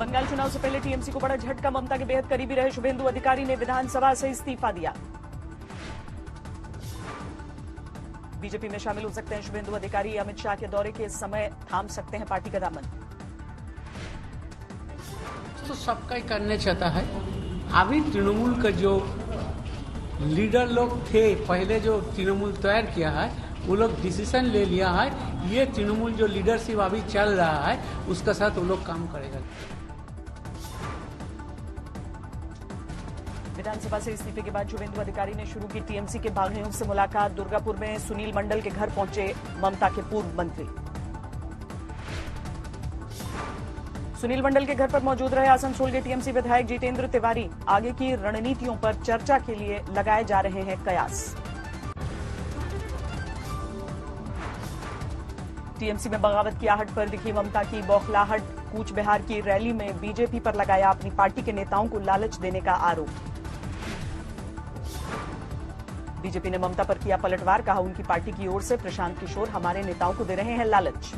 बंगाल चुनाव से पहले टीएमसी को बड़ा झटका। ममता के बेहद करीबी रहे शुभेंदु अधिकारी ने विधानसभा से इस्तीफा दिया। बीजेपी में शामिल हो सकते हैं शुभेंदु अधिकारी। अमित शाह के दौरे के समय थाम सकते हैं पार्टी का दामन। तो सबका ही करने चाहता है। अभी तृणमूल का जो लीडर लोग थे, पहले जो तृणमूल तैयार किया है, वो लोग डिसीजन ले लिया है। ये तृणमूल जो लीडरशिप अभी चल रहा है, उसके साथ वो लोग काम करेगा। विधानसभा से इस्तीफे के बाद शुभेंदु अधिकारी ने शुरू की टीएमसी के बागियों से मुलाकात। दुर्गापुर में सुनील मंडल के घर पहुंचे ममता के पूर्व मंत्री। सुनील मंडल के घर पर मौजूद रहे आसनसोल के टीएमसी विधायक जितेंद्र तिवारी। आगे की रणनीतियों पर चर्चा के लिए लगाए जा रहे हैं कयास। टीएमसी में बगावत की आहट पर दिखी ममता की बौखलाहट। कूच बिहार की रैली में बीजेपी पर लगाया अपनी पार्टी के नेताओं को लालच देने का आरोप। बीजेपी ने ममता पर किया पलटवार। कहा उनकी पार्टी की ओर से प्रशांत किशोर हमारे नेताओं को दे रहे हैं लालच।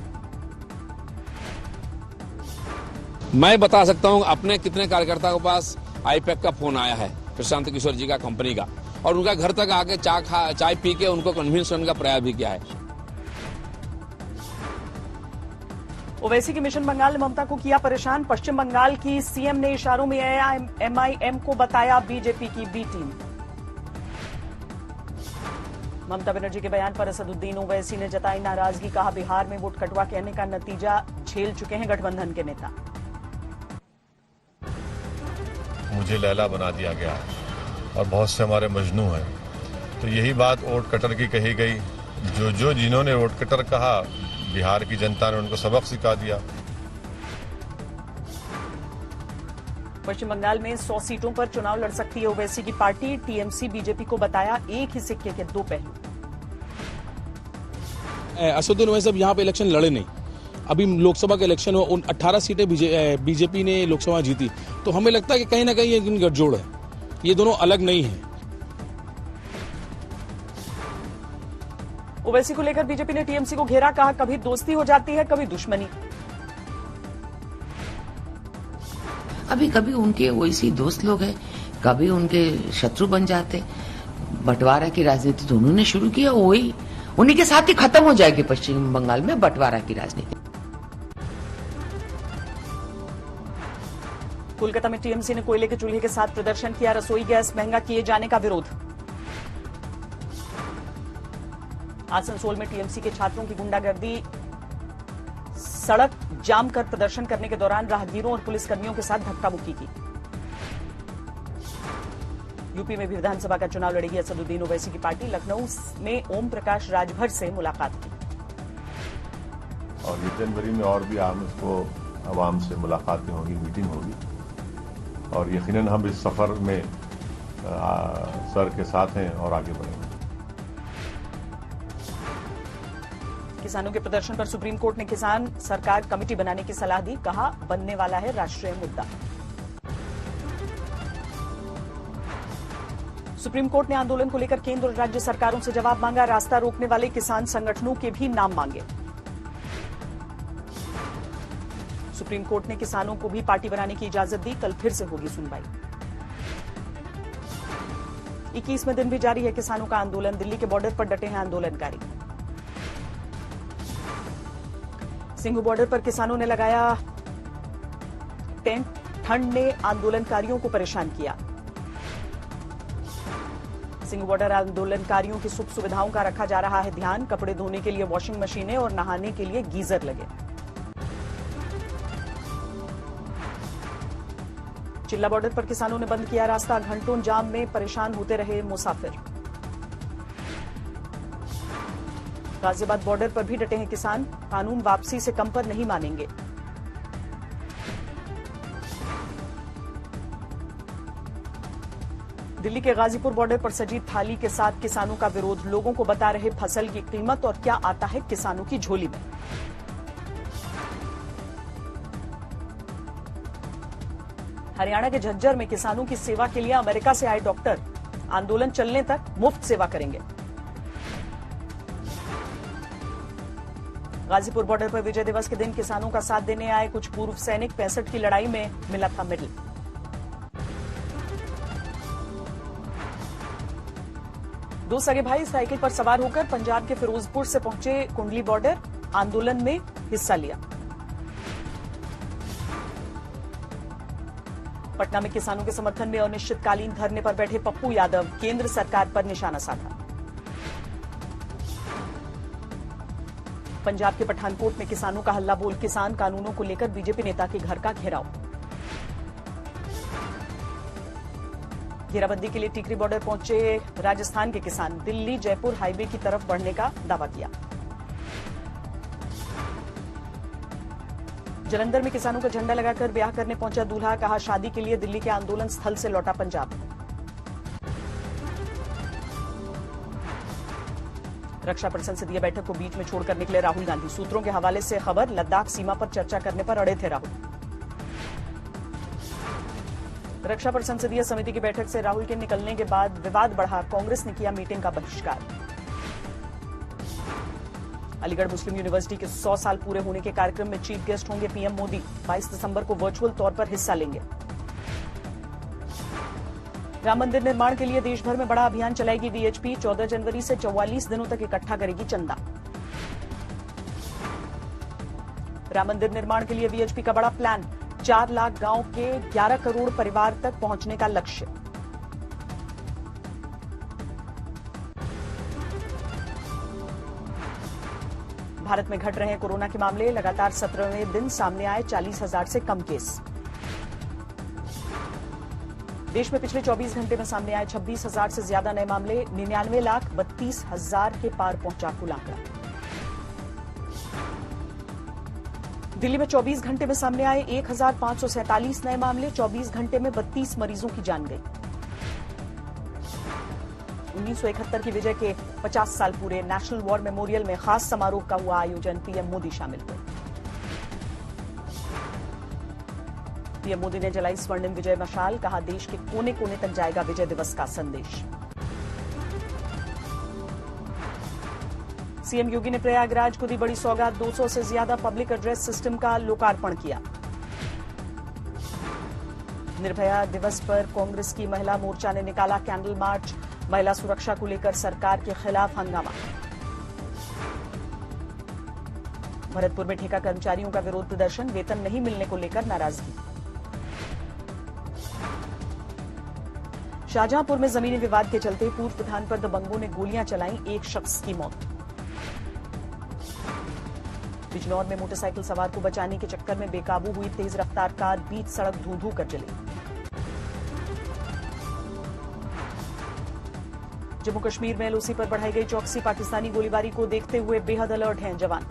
मैं बता सकता हूं अपने कितने कार्यकर्ताओं के पास आईपैक का फोन आया है प्रशांत किशोर जी का, कंपनी का, और उनका घर तक आके चाय पी के उनको कन्विंस करने का प्रयास भी किया है। ओवैसी के मिशन बंगाल ने ममता को किया परेशान। पश्चिम बंगाल की सीएम ने इशारों में एमआईएम को बताया बीजेपी की बी टीम। ममता बनर्जी के बयान पर असदुद्दीन ओवैसी ने जताई नाराजगी। कहा बिहार में वोट कटवा कहने का नतीजा झेल चुके हैं गठबंधन के नेता। मुझे लैला बना दिया गया है और बहुत से हमारे मजनू हैं, तो यही बात वोट कटर की कही गई। जिन्होंने वोट कटर कहा, बिहार की जनता ने उनको सबक सिखा दिया। पश्चिम बंगाल में 100 सीटों पर चुनाव लड़ सकती है ओवैसी की पार्टी। टीएमसी बीजेपी को बताया एक ही सिक्के के दो पहलू। असदुद्दीन ओवैसी अब यहाँ पे इलेक्शन लड़े नहीं। अभी लोकसभा के इलेक्शन में उन 18 सीटें बीजेपी ने लोकसभा जीती, तो हमें लगता है कि कहीं ना कहीं ये गठजोड़ है, ये दोनों अलग नहीं है। ओवैसी को लेकर बीजेपी ने टीएमसी को घेरा। कहा कभी दोस्ती हो जाती है, कभी दुश्मनी। अभी कभी उनके वैसी दोस्त लोग हैं, कभी उनके शत्रु बन जाते। बंटवारा की राजनीति तो उन्होंने शुरू किया, वही उन्हीं के साथ ही खत्म हो जाएगी पश्चिम बंगाल में बंटवारा की राजनीति। कोलकाता में टीएमसी ने कोयले के चूल्हे के साथ प्रदर्शन किया। रसोई गैस महंगा किए जाने का विरोध। आसनसोल में टीएमसी के छात्रों की गुंडागर्दी। सड़क जाम कर प्रदर्शन करने के दौरान राहगीरों और पुलिसकर्मियों के साथ धक्का मुक्की की। यूपी में भी विधानसभा का चुनाव लड़ेगी असदुद्दीन ओवैसी की पार्टी। लखनऊ में ओम प्रकाश राजभर से मुलाकात की। और ये जनवरी में और भी आवाम से मुलाकातें होंगी, मीटिंग होगी, और यकीनन हम इस सफर में सर के साथ हैं और आगे बढ़ेंगे। किसानों के प्रदर्शन पर सुप्रीम कोर्ट ने किसान सरकार कमेटी बनाने की सलाह दी। कहा बनने वाला है राष्ट्रीय मुद्दा। सुप्रीम कोर्ट ने आंदोलन को लेकर केंद्र और राज्य सरकारों से जवाब मांगा। रास्ता रोकने वाले किसान संगठनों के भी नाम मांगे। सुप्रीम कोर्ट ने किसानों को भी पार्टी बनाने की इजाजत दी। कल फिर से होगी सुनवाई। 21वें दिन भी जारी है किसानों का आंदोलन। दिल्ली के बॉर्डर पर डटे हैं आंदोलनकारी। सिंघू बॉर्डर पर किसानों ने लगाया टेंट। ठंड ने आंदोलनकारियों को परेशान किया। सिंघू बॉर्डर आंदोलनकारियों की सुख सुविधाओं का रखा जा रहा है ध्यान। कपड़े धोने के लिए वॉशिंग मशीनें और नहाने के लिए गीजर लगे। चिल्ला बॉर्डर पर किसानों ने बंद किया रास्ता। घंटों जाम में परेशान होते रहे मुसाफिर। गाजियाबाद बॉर्डर पर भी डटे हैं किसान। कानून वापसी से कम पर नहीं मानेंगे। दिल्ली के गाजीपुर बॉर्डर पर सजी थाली के साथ किसानों का विरोध। लोगों को बता रहे फसल की कीमत और क्या आता है किसानों की झोली में। हरियाणा के झज्जर में किसानों की सेवा के लिए अमेरिका से आए डॉक्टर आंदोलन चलने तक मुफ्त सेवा करेंगे। गाजीपुर बॉर्डर पर विजय दिवस के दिन किसानों का साथ देने आए कुछ पूर्व सैनिक। 65 की लड़ाई में मिला था मेडल। दो सगे भाई साइकिल पर सवार होकर पंजाब के फिरोजपुर से पहुंचे कुंडली बॉर्डर। आंदोलन में हिस्सा लिया। पटना में किसानों के समर्थन में अनिश्चितकालीन धरने पर बैठे पप्पू यादव। केंद्र सरकार पर निशाना साधा। पंजाब के पठानकोट में किसानों का हल्ला बोल। किसान कानूनों को लेकर बीजेपी नेता के घर का घेराव। घेराबंदी के लिए टिकरी बॉर्डर पहुंचे राजस्थान के किसान। दिल्ली जयपुर हाईवे की तरफ बढ़ने का दावा किया। जलंधर में किसानों का झंडा लगाकर ब्याह करने पहुंचा दूल्हा। कहा शादी के लिए दिल्ली के आंदोलन स्थल से लौटा पंजाब। रक्षा पर संसदीय बैठक को बीच में छोड़कर निकले राहुल गांधी। सूत्रों के हवाले से खबर, लद्दाख सीमा पर चर्चा करने पर अड़े थे राहुल। रक्षा पर संसदीय समिति की बैठक से राहुल के निकलने के बाद विवाद बढ़ा। कांग्रेस ने किया मीटिंग का बहिष्कार। अलीगढ़ मुस्लिम यूनिवर्सिटी के 100 साल पूरे होने के कार्यक्रम में चीफ गेस्ट होंगे पीएम मोदी। 22 दिसंबर को वर्चुअल तौर पर हिस्सा लेंगे। राम मंदिर निर्माण के लिए देश भर में बड़ा अभियान चलाएगी वीएचपी। 14 जनवरी से 44 दिनों तक इकट्ठा करेगी चंदा। राम मंदिर निर्माण के लिए वीएचपी का बड़ा प्लान। 4 लाख गांव के 11 करोड़ परिवार तक पहुंचने का लक्ष्य। भारत में घट रहे हैं कोरोना के मामले। लगातार 17वें दिन सामने आए 40,000 से कम केस। देश में पिछले 24 घंटे में सामने आए 26,000 से ज्यादा नए मामले। 99,32,000 के पार पहुंचा कुल आंकड़ा। दिल्ली में 24 घंटे में सामने आए 1,547 नए मामले। 24 घंटे में 32 मरीजों की जान गई। 1971 की विजय के 50 साल पूरे। नेशनल वॉर मेमोरियल में खास समारोह का हुआ आयोजन। पीएम मोदी शामिल हुए। पीएम मोदी ने जलाई स्वर्णिम विजय मशाल। कहा देश के कोने कोने तक जाएगा विजय दिवस का संदेश। सीएम योगी ने प्रयागराज को दी बड़ी सौगात। 200 से ज्यादा पब्लिक एड्रेस सिस्टम का लोकार्पण किया। निर्भया दिवस पर कांग्रेस की महिला मोर्चा ने निकाला कैंडल मार्च। महिला सुरक्षा को लेकर सरकार के खिलाफ हंगामा। भरतपुर में ठेका कर्मचारियों का विरोध प्रदर्शन। वेतन नहीं मिलने को लेकर नाराजगी। शाहजहांपुर में जमीनी विवाद के चलते पूर्व प्रधान पर दबंगों ने गोलियां चलाई। 1 शख्स की मौत। बिजनौर में मोटरसाइकिल सवार को बचाने के चक्कर में बेकाबू हुई तेज रफ्तार कार। बीच सड़क धू-धू कर जली। जम्मू कश्मीर में एलओसी पर बढ़ाई गई चौकसी। पाकिस्तानी गोलीबारी को देखते हुए बेहद अलर्ट हैं जवान।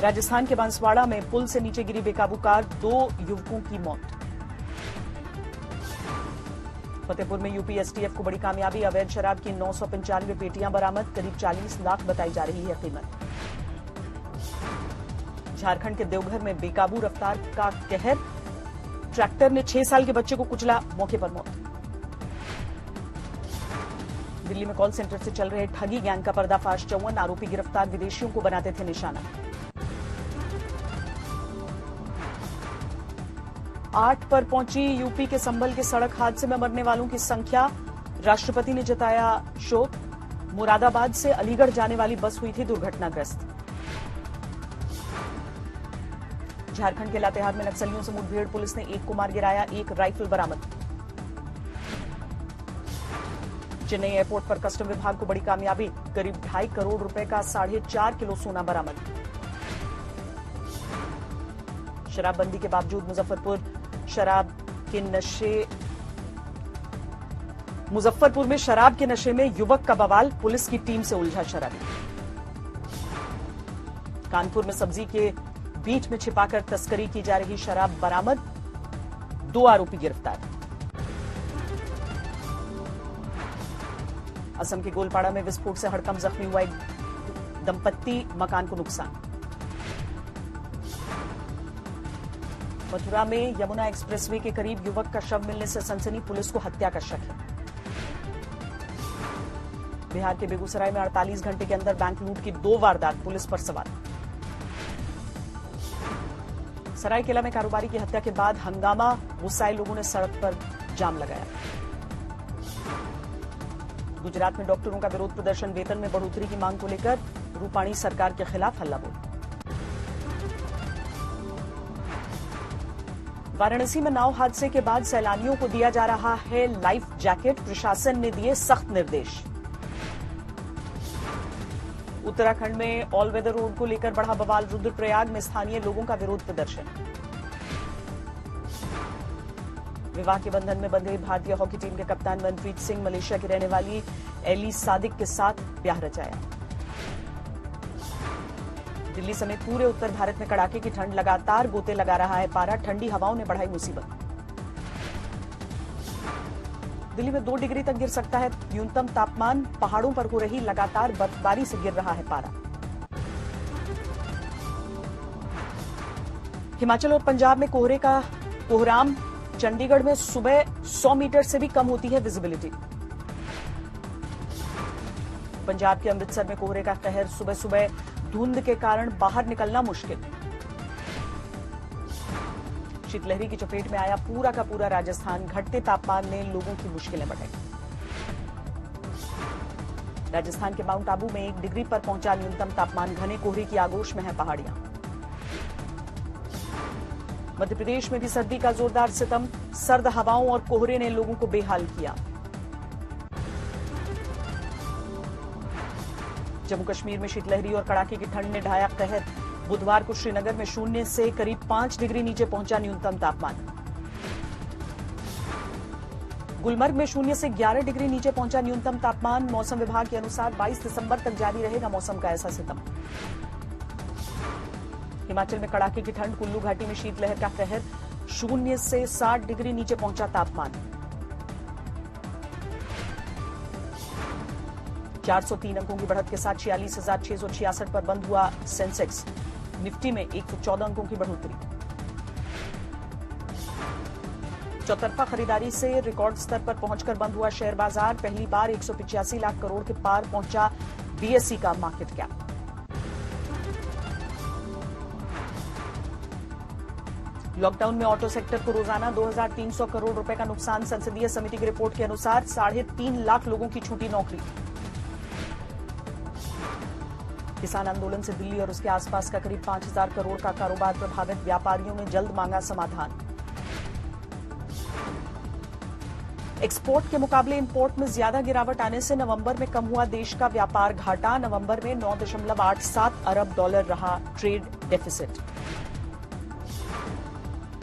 राजस्थान के बांसवाड़ा में पुल से नीचे गिरी बेकाबू कार। 2 युवकों की मौत। फतेहपुर में यूपी एसटीएफ को बड़ी कामयाबी। अवैध शराब की 995 पेटियां बरामद। करीब 40 लाख बताई जा रही है कीमत। झारखंड के देवघर में बेकाबू रफ्तार का कहर। ट्रैक्टर ने 6 साल के बच्चे को कुचला। मौके पर मौत। दिल्ली में कॉल सेंटर से चल रहे ठगी गैंग का पर्दाफाश। 54 आरोपी गिरफ्तार। विदेशियों को बनाते थे निशाना। 8 पर पहुंची यूपी के संभल के सड़क हादसे में मरने वालों की संख्या। राष्ट्रपति ने जताया शोक। मुरादाबाद से अलीगढ़ जाने वाली बस हुई थी दुर्घटनाग्रस्त। झारखंड के लातेहार में नक्सलियों से मुठभेड़। पुलिस ने 1 को मार गिराया। 1 राइफल बरामद। चेन्नई एयरपोर्ट पर कस्टम विभाग को बड़ी कामयाबी। करीब 2.5 करोड़ रुपए का 4.5 किलो सोना बरामद। शराबबंदी के बावजूद मुजफ्फरपुर में शराब के नशे में युवक का बवाल। पुलिस की टीम से उलझा शराबी। कानपुर में सब्जी के बीच में छिपाकर तस्करी की जा रही शराब बरामद। 2 आरोपी गिरफ्तार। असम के गोलपाड़ा में विस्फोट से हड़कंप। जख्मी हुआ एक दंपत्ति। मकान को नुकसान। मथुरा में यमुना एक्सप्रेसवे के करीब युवक का शव मिलने से सनसनी। पुलिस को हत्या का शक है। बिहार के बेगूसराय में 48 घंटे के अंदर बैंक लूट की 2 वारदात, पुलिस पर सवाल। सरायकेला में कारोबारी की हत्या के बाद हंगामा, गुस्साए लोगों ने सड़क पर जाम लगाया। गुजरात में डॉक्टरों का विरोध प्रदर्शन, वेतन में बढ़ोतरी की मांग को लेकर रूपाणी सरकार के खिलाफ हल्ला बोल। वाराणसी में नाव हादसे के बाद सैलानियों को दिया जा रहा है लाइफ जैकेट, प्रशासन ने दिए सख्त निर्देश। उत्तराखंड में ऑल वेदर रोड को लेकर बढ़ा बवाल, रुद्रप्रयाग में स्थानीय लोगों का विरोध प्रदर्शन। विवाह के बंधन में बंधे भारतीय हॉकी टीम के कप्तान मनप्रीत सिंह मलेशिया की रहने वाली एली सादिक के साथ ब्याह रचाया। दिल्ली समेत पूरे उत्तर भारत में कड़ाके की ठंड, लगातार गोते लगा रहा है पारा, ठंडी हवाओं ने बढ़ाई मुसीबत। दिल्ली में 2 डिग्री तक गिर सकता है न्यूनतम तापमान, पहाड़ों पर हो रही लगातार बर्फबारी से गिर रहा है पारा। हिमाचल और पंजाब में कोहरे का कोहराम, चंडीगढ़ में सुबह 100 मीटर से भी कम होती है विजिबिलिटी। पंजाब के अमृतसर में कोहरे का कहर, सुबह सुबह धुंध के कारण बाहर निकलना मुश्किल। शीतलहरी की चपेट में आया पूरा का पूरा राजस्थान, घटते तापमान ने लोगों की मुश्किलें बढ़ाई। राजस्थान के माउंट आबू में 1 डिग्री पर पहुंचा न्यूनतम तापमान, घने कोहरे की आगोश में है पहाड़ियां। मध्य प्रदेश में भी सर्दी का जोरदार सितम, सर्द हवाओं और कोहरे ने लोगों को बेहाल किया। जम्मू कश्मीर में शीतलहरी और कड़ाके की ठंड ने ढाया कहर, बुधवार को श्रीनगर में 0 से करीब 5 डिग्री नीचे पहुंचा न्यूनतम तापमान। गुलमर्ग में 0 से 11 डिग्री नीचे पहुंचा न्यूनतम तापमान। मौसम विभाग के अनुसार 22 दिसंबर तक जारी रहेगा मौसम का ऐसा सितम। हिमाचल में कड़ाके की ठंड, कुल्लू घाटी में शीतलहर का कहर, 0 से 60 डिग्री नीचे पहुंचा तापमान। 403 अंकों की बढ़त के साथ 46,666 पर बंद हुआ सेंसेक्स। निफ्टी में 114 अंकों की बढ़ोतरी। चौतरफा खरीदारी से रिकॉर्ड स्तर पर पहुंचकर बंद हुआ शेयर बाजार। पहली बार 185 लाख करोड़ के पार पहुंचा बीएसई का मार्केट कैप। लॉकडाउन में ऑटो सेक्टर को रोजाना 2,300 करोड़ रुपए का नुकसान। संसदीय समिति की रिपोर्ट के अनुसार 3.5 लाख लोगों की छूटी नौकरी। किसान आंदोलन से दिल्ली और उसके आसपास का करीब 5,000 करोड़ का कारोबार प्रभावित, व्यापारियों ने जल्द मांगा समाधान। एक्सपोर्ट के मुकाबले इंपोर्ट में ज्यादा गिरावट आने से नवंबर में कम हुआ देश का व्यापार घाटा। नवंबर में $9.87 अरब रहा trade deficit.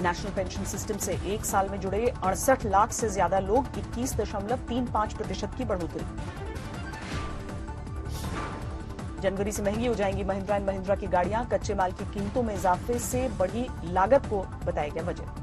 National pension system से 1 साल में जुड़े 68 लाख से ज्यादा लोग, 21.35% की बढ़ोतरी। जनवरी से महंगी हो जाएंगी महिंद्रा एंड महिंद्रा की गाड़ियां, कच्चे माल की कीमतों में इजाफे से बढ़ी लागत को बताया गया वजह।